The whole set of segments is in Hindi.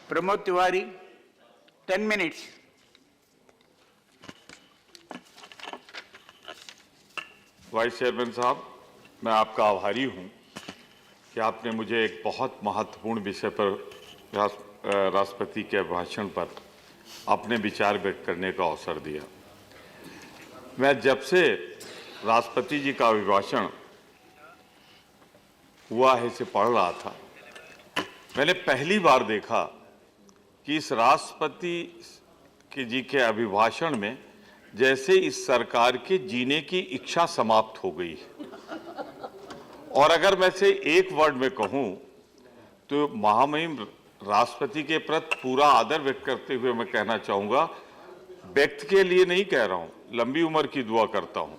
Pramod Tiwari, 10 minutes. Vice chairman साहब, मैं आपका आभारी हूं कि आपने मुझे एक बहुत महत्वपूर्ण विषय पर राष्ट्रपति के अभिभाषण पर अपने विचार व्यक्त करने का अवसर दिया। मैं जब से राष्ट्रपति जी का अभिभाषण हुआ है इसे पढ़ रहा था, मैंने पहली बार देखा कि इस राष्ट्रपति जी के अभिभाषण में जैसे इस सरकार के जीने की इच्छा समाप्त हो गई है। और अगर मैं से एक वर्ड में कहूं तो महामहिम राष्ट्रपति के प्रति पूरा आदर व्यक्त करते हुए मैं कहना चाहूंगा, व्यक्त के लिए नहीं कह रहा हूं, लंबी उम्र की दुआ करता हूं,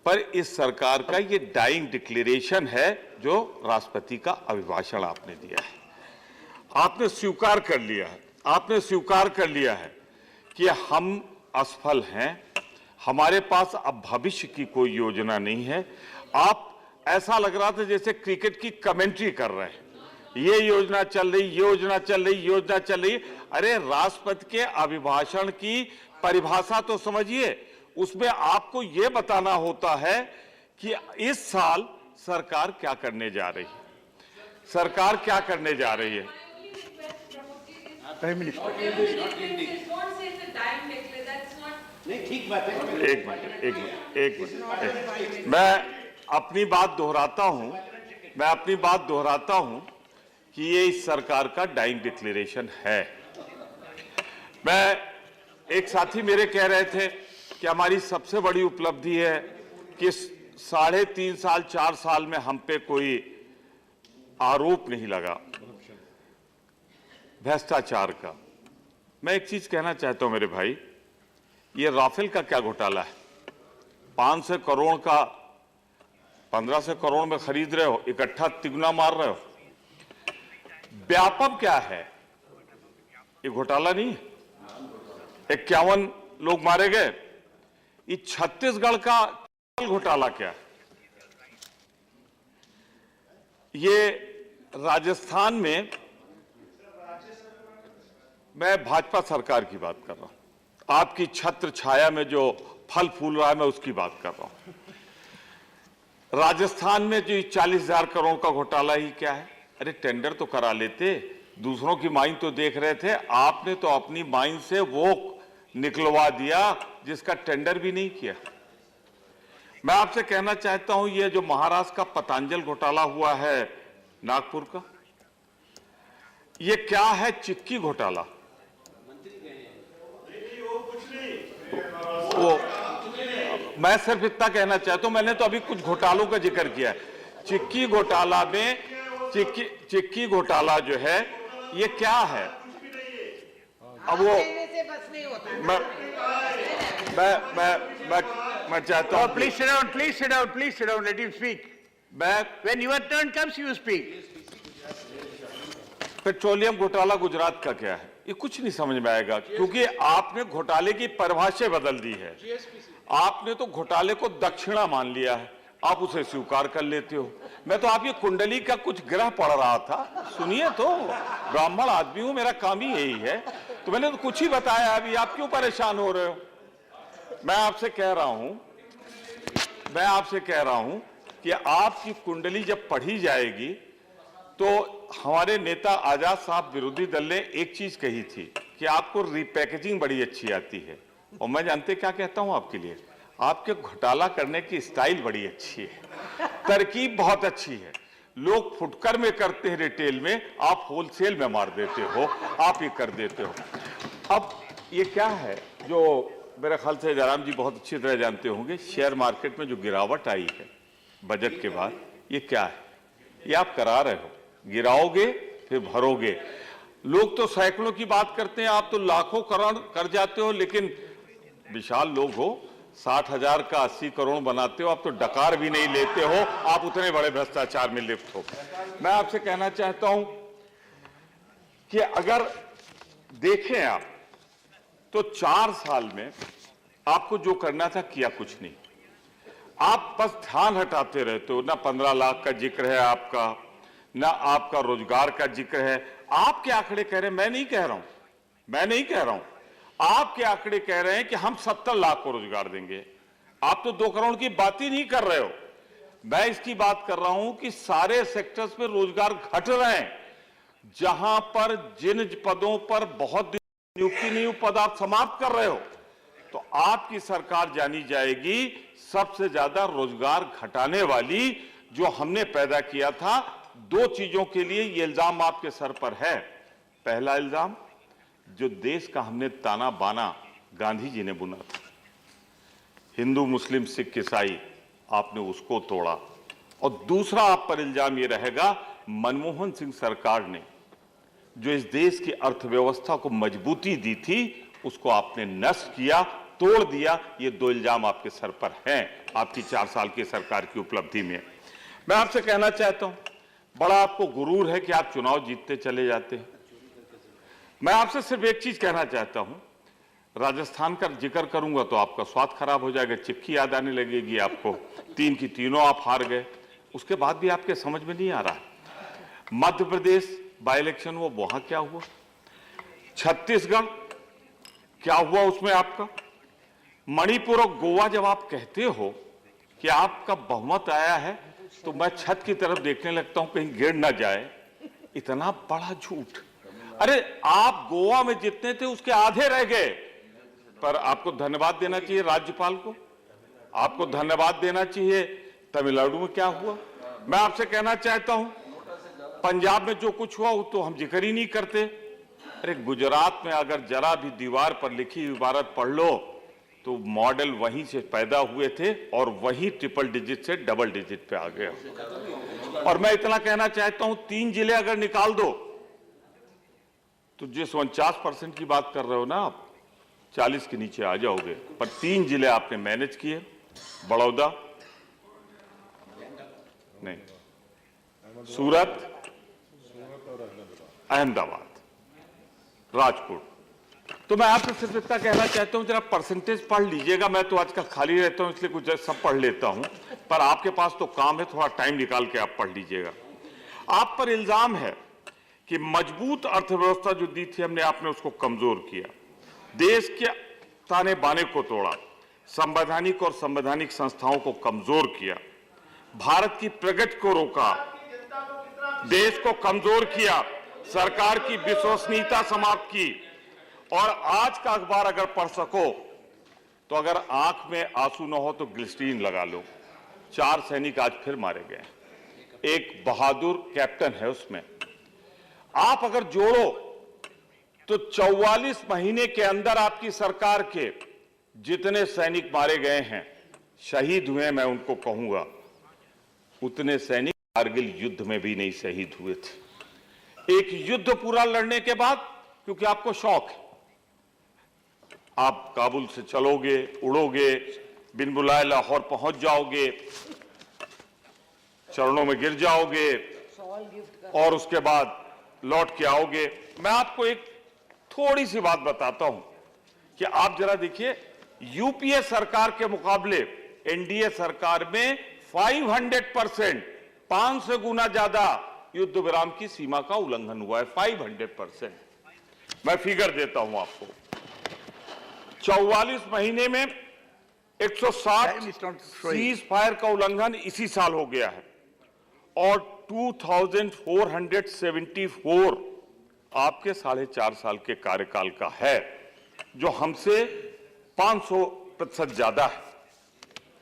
पर इस सरकार का ये डाइंग डिक्लेरेशन है जो राष्ट्रपति का अभिभाषण आपने दिया है। आपने स्वीकार कर लिया है, आपने स्वीकार कर लिया है कि हम असफल हैं, हमारे पास अब भविष्य की कोई योजना नहीं है। आप ऐसा लग रहा था जैसे क्रिकेट की कमेंट्री कर रहे हैं, ये योजना चल रही, योजना चल रही, योजना चल रही। अरे राष्ट्रपति के अभिभाषण की परिभाषा तो समझिए, उसमें आपको ये बताना होता है कि इस साल सरकार क्या करने जा रही है, सरकार क्या करने जा रही है। Prime Minister. एक मिनट, मैं अपनी बात दोहराता हूं कि ये इस सरकार का डाइंग डिक्लेरेशन है। एक साथी मेरे कह रहे थे कि हमारी सबसे बड़ी उपलब्धि है कि 3.5 साल 4 साल में हम पे कोई आरोप नहीं लगा भ्रष्टाचार का। मैं एक चीज कहना चाहता हूं मेरे भाई, ये राफेल का क्या घोटाला है? 500 करोड़ का 1500 करोड़ में खरीद रहे हो, इकट्ठा तिगुना मार रहे हो। व्यापक क्या है? ये घोटाला नहीं है? 51 लोग मारे गए। ये छत्तीसगढ़ का घोटाला क्या है? ये राजस्थान में, मैं भाजपा सरकार की बात कर रहा हूं, आपकी छत्र छाया में जो फल फूल रहा है मैं उसकी बात कर रहा हूं। राजस्थान में जो 40,000 करोड़ का घोटाला ही क्या है? अरे टेंडर तो करा लेते, दूसरों की माइन तो देख रहे थे, आपने तो अपनी माइन से वो निकलवा दिया जिसका टेंडर भी नहीं किया। मैं आपसे कहना चाहता हूं, ये जो महाराष्ट्र का पतंजलि घोटाला हुआ है नागपुर का, ये क्या है? चिक्की घोटाला। वो मैं सिर्फ इतना कहना चाहता हूं, मैंने तो अभी कुछ घोटालों का जिक्र किया है। चिक्की घोटाला में चिक्की घोटाला जो है ये क्या है? अब वो मैं चाहता हूं, Please sit down, let him speak. When your turn comes, you speak. Petroleum घोटाला गुजरात का क्या है? ये कुछ नहीं समझ में आएगा, क्योंकि आपने घोटाले की परिभाषा बदल दी है। आपने तो घोटाले को दक्षिणा मान लिया है, आप उसे स्वीकार कर लेते हो। मैं तो आपकी कुंडली का कुछ ग्रह पढ़ रहा था, सुनिए तो, ब्राह्मण आदमी हूं, मेरा काम ही यही है, तो मैंने तो कुछ ही बताया। अभी आप क्यों परेशान हो रहे हो? मैं आपसे कह रहा हूं कि आपकी कुंडली जब पढ़ी जाएगी तो हमारे नेता आजाद साहब विरोधी दल ने एक चीज कही थी कि आपको रीपैकेजिंग बड़ी अच्छी आती है, और मैं जानते क्या कहता हूं आपके लिए, आपके घोटाला करने की स्टाइल बड़ी अच्छी है, तरकीब बहुत अच्छी है। लोग फुटकर में करते हैं रिटेल में, आप होलसेल में मार देते हो, आप ये कर देते हो। अब ये क्या है जो मेरे ख्याल से जयराम जी बहुत अच्छी तरह जानते होंगे, शेयर मार्केट में जो गिरावट आई है बजट के बाद, ये क्या है? ये आप करा रहे हो, गिराओगे फिर भरोगे। लोग तो सैकड़ों की बात करते हैं, आप तो लाखों करोड़ कर जाते हो, लेकिन विशाल लोग हो, 60,000 का 80 करोड़ बनाते हो, आप तो डकार भी नहीं लेते हो, आप उतने बड़े भ्रष्टाचार में लिप्त हो। मैं आपसे कहना चाहता हूं कि अगर देखें आप तो 4 साल में आपको जो करना था किया कुछ नहीं। आप बस ध्यान हटाते रहते हो। ना 15 लाख का जिक्र है आपका, ना आपका रोजगार का जिक्र है। आपके आंकड़े कह रहे हैं, मैं नहीं कह रहा हूं, आपके आंकड़े कह रहे हैं कि हम 70 लाख को रोजगार देंगे। आप तो 2 करोड़ की बात ही नहीं कर रहे हो। मैं इसकी बात कर रहा हूं कि सारे सेक्टर्स में रोजगार घट रहे हैं। जहां पर जिन पदों पर बहुत नियुक्ति नहीं, पद आप समाप्त कर रहे हो, तो आपकी सरकार जानी जाएगी सबसे ज्यादा रोजगार घटाने वाली जो हमने पैदा किया था। 2 चीजों के लिए यह इल्जाम आपके सर पर है। पहला इल्जाम, जो देश का हमने ताना बाना गांधी जी ने बुना था, हिंदू मुस्लिम सिख ईसाई, आपने उसको तोड़ा। और दूसरा आप पर इल्जाम यह रहेगा, मनमोहन सिंह सरकार ने जो इस देश की अर्थव्यवस्था को मजबूती दी थी, उसको आपने नष्ट किया, तोड़ दिया। ये 2 इल्जाम आपके सर पर हैं आपकी 4 साल की सरकार की उपलब्धि में। मैं आपसे कहना चाहता हूं, बड़ा आपको गुरूर है कि आप चुनाव जीतते चले जाते हैं। मैं आपसे सिर्फ एक चीज कहना चाहता हूं, राजस्थान का जिक्र करूंगा तो आपका स्वाद खराब हो जाएगा, चिक्की याद आने लगेगी आपको। 3 की तीनों आप हार गए, उसके बाद भी आपके समझ में नहीं आ रहा। मध्य प्रदेश बाई इलेक्शन हुआ, वहां क्या हुआ? छत्तीसगढ़ क्या हुआ उसमें आपका? मणिपुर और गोवा जब आप कहते हो कि आपका बहुमत आया है, तो मैं छत की तरफ देखने लगता हूं कहीं गिर ना जाए। इतना बड़ा झूठ। अरे आप गोवा में जितने थे उसके आधे रह गए। पर आपको धन्यवाद देना चाहिए राज्यपाल को, आपको धन्यवाद देना चाहिए। तमिलनाडु में क्या हुआ? मैं आपसे कहना चाहता हूं, पंजाब में जो कुछ हुआ वो तो हम जिक्र ही नहीं करते। अरे गुजरात में अगर जरा भी दीवार पर लिखी इबारत पढ़ लो तो मॉडल वहीं से पैदा हुए थे और वहीं ट्रिपल डिजिट से डबल डिजिट पे आ गया। और मैं इतना कहना चाहता हूं, 3 जिले अगर निकाल दो तो जिस 49% की बात कर रहे हो ना आप, 40 के नीचे आ जाओगे। पर 3 जिले आपने मैनेज किए, बड़ौदा नहीं, सूरत, अहमदाबाद, राजकोट। तो मैं आपसे सिर्फ इतना कहना चाहता हूं, जरा परसेंटेज पढ़ लीजिएगा। मैं तो आजकल खाली रहता हूं इसलिए कुछ सब पढ़ लेता हूं, पर आपके पास तो काम है, थोड़ा टाइम निकाल के आप पढ़ लीजिएगा। आप पर इल्जाम है कि मजबूत अर्थव्यवस्था जो दी थी हमने, आपने उसको कमजोर किया, देश के ताने बाने को तोड़ा, संवैधानिक और संवैधानिक संस्थाओं को कमजोर किया, भारत की प्रगति को रोका, देश को कमजोर किया, सरकार की विश्वसनीयता समाप्त की। और आज का अखबार अगर पढ़ सको तो अगर आंख में आंसू न हो तो ग्लिसरीन लगा लो। 4 सैनिक आज फिर मारे गए, एक बहादुर कैप्टन है उसमें। आप अगर जोड़ो तो 44 महीने के अंदर आपकी सरकार के जितने सैनिक मारे गए हैं, शहीद हुए, मैं उनको कहूंगा, उतने सैनिक कारगिल युद्ध में भी नहीं शहीद हुए थे। एक युद्ध पूरा लड़ने के बाद, क्योंकि आपको शौक है, आप काबुल से चलोगे, उड़ोगे, बिन बुलाए लाहौर पहुंच जाओगे, चरणों में गिर जाओगे और उसके बाद लौट के आओगे। मैं आपको एक थोड़ी सी बात बताता हूं कि आप जरा देखिए, यूपीए सरकार के मुकाबले एनडीए सरकार में 500%, 500 गुना ज्यादा युद्ध विराम की सीमा का उल्लंघन हुआ है। 500%। मैं फिगर देता हूं आपको, 44 महीने में 160 सीज फायर का उल्लंघन इसी साल हो गया है और 2474 आपके 4.5 साल के कार्यकाल का है, जो हमसे 500% ज्यादा है।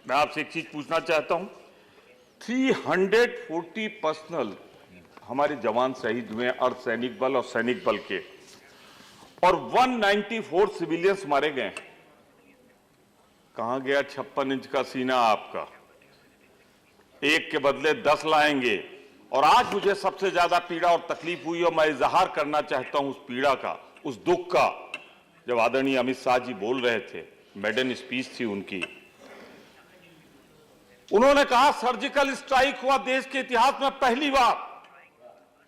मैं आपसे एक चीज पूछना चाहता हूं, 340 पर्सनल हमारे जवान शहीद हुए हैं, अर्धसैनिक बल और सैनिक बल के, और 194 सिविलियंस मारे गए। कहां गया 56 इंच का सीना आपका? एक के बदले 10 लाएंगे। और आज मुझे सबसे ज्यादा पीड़ा और तकलीफ हुई और मैं इजहार करना चाहता हूं उस पीड़ा का, उस दुख का, जब आदरणीय अमित शाह जी बोल रहे थे, मेडन स्पीच थी उनकी, उन्होंने कहा सर्जिकल स्ट्राइक हुआ देश के इतिहास में पहली बार।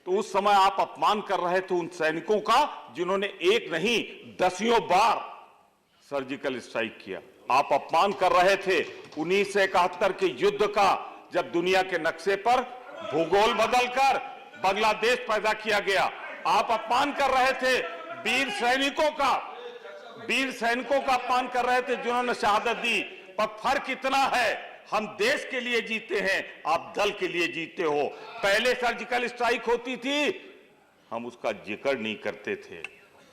तो उस समय आप अपमान कर रहे थे उन सैनिकों का जिन्होंने एक नहीं 10 बार सर्जिकल स्ट्राइक किया। आप अपमान कर रहे थे 1971 के युद्ध का, जब दुनिया के नक्शे पर भूगोल बदलकर बांग्लादेश पैदा किया गया। आप अपमान कर रहे थे वीर सैनिकों का अपमान कर रहे थे जिन्होंने शहादत दी। पर फर्क इतना है, हम देश के लिए जीते हैं, आप दल के लिए जीते हो। पहले सर्जिकल स्ट्राइक होती थी, हम उसका जिक्र नहीं करते थे,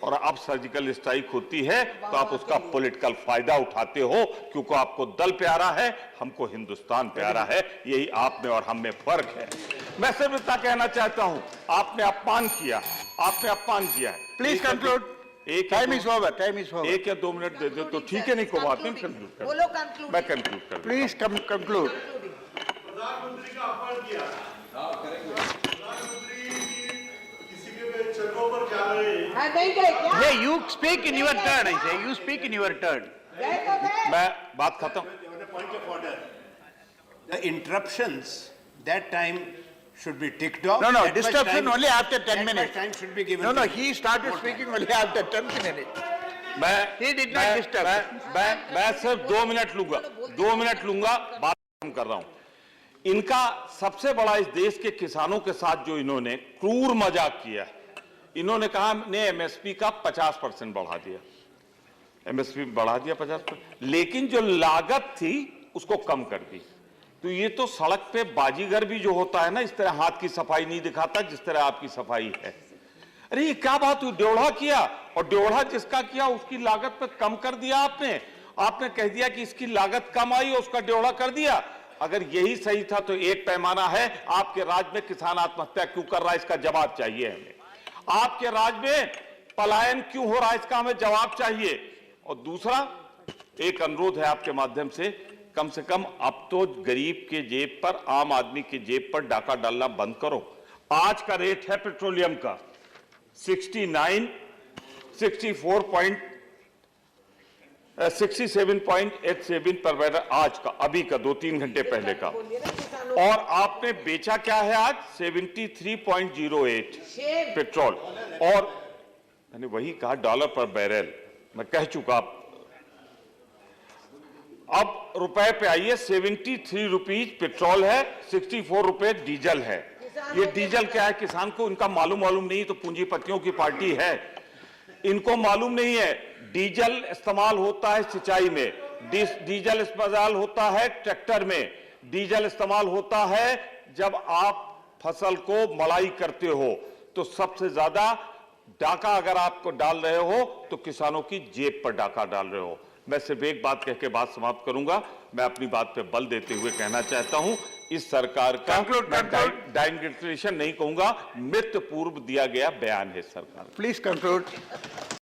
और अब सर्जिकल स्ट्राइक होती है तो आप उसका पॉलिटिकल फायदा उठाते हो, क्योंकि आपको दल प्यारा है, हमको हिंदुस्तान प्यारा है। यही आप में और हम में फर्क है। मैं सिर्फ इतना कहना चाहता हूं, आपने अपमान किया है। Please conclude. Time is over. 1 या 2 मिनट दे दो तो ठीक है, नहीं को बात नहीं कंक्लूड कर, बोलो conclude. मैं कंक्लूड कर दूं। Please conclude. प्रधानमंत्री का अपमान किया। प्रधानमंत्री किसी के चरणों पर जा रहे हैं। हाँ, नहीं गए क्या? Yeah, you speak in your turn, I say. You speak in your turn. गए तो गए। मैं बात खत्म। On a point of order, the interruptions, that time should be ticked off. No, That much disruption time- only after 10 that much minutes. time should be given. No, to he started speaking only after 10 minutes. He did not disturb. मैं सिर्फ 2 मिनट लूंगा, बात खत्म कर रहा हूं। इनका सबसे बड़ा इस देश के किसानों के साथ जो इन्होंने क्रूर मजाक किया, इन्होंने कहा हमने एमएसपी का 50% बढ़ा दिया, एमएसपी बढ़ा दिया 50%, लेकिन जो लागत थी उसको कम कर दी। तो ये तो सड़क पे बाजीगर भी जो होता है ना, इस तरह हाथ की सफाई नहीं दिखाता जिस तरह आपकी सफाई है। अरे ये क्या बात हुई, ड्योढ़ा किया, और ड्योढ़ा जिसका किया उसकी लागत पे कम कर दिया आपने कह दिया कि इसकी लागत कम आई और उसका ड्योढ़ा कर दिया। अगर यही सही था तो एक पैमाना है, आपके राज्य में किसान आत्महत्या क्यों कर रहा है इसका जवाब चाहिए हमें। आपके राज्य में पलायन क्यों हो रहा है इसका हमें जवाब चाहिए। और दूसरा एक अनुरोध है आपके माध्यम से कम अब तो गरीब के जेब पर, आम आदमी के जेब पर डाका डालना बंद करो। आज का रेट है पेट्रोलियम का 67.87 पर बैरल, आज का, अभी का 2-3 घंटे पहले का। बोलिए ना किसानों और आपने बेचा क्या है आज 73.08 शेर। पेट्रोल, और मैंने वही कहा डॉलर पर बैरल, मैं कह चुका। अब रुपए पे आइए, 73 रुपीज पेट्रोल है, 64 रुपए डीजल है। ये डीजल क्या है किसान को इनका मालूम नहीं, तो पूंजीपतियों की पार्टी है, इनको मालूम नहीं है। डीजल इस्तेमाल होता है सिंचाई में, डीजल इस्तेमाल होता है ट्रैक्टर में, डीजल इस्तेमाल होता है जब आप फसल को मड़ाई करते हो। तो सबसे ज्यादा डाका अगर आपको डाल रहे हो तो किसानों की जेब पर डाका डाल रहे हो। मैं सिर्फ एक बात कह के बात समाप्त करूंगा। मैं अपनी बात पे बल देते हुए कहना चाहता हूं, इस सरकार का डाइंग्रेशन नहीं कहूंगा, मृत्यु पूर्व दिया गया बयान है सरकार। Please conclude.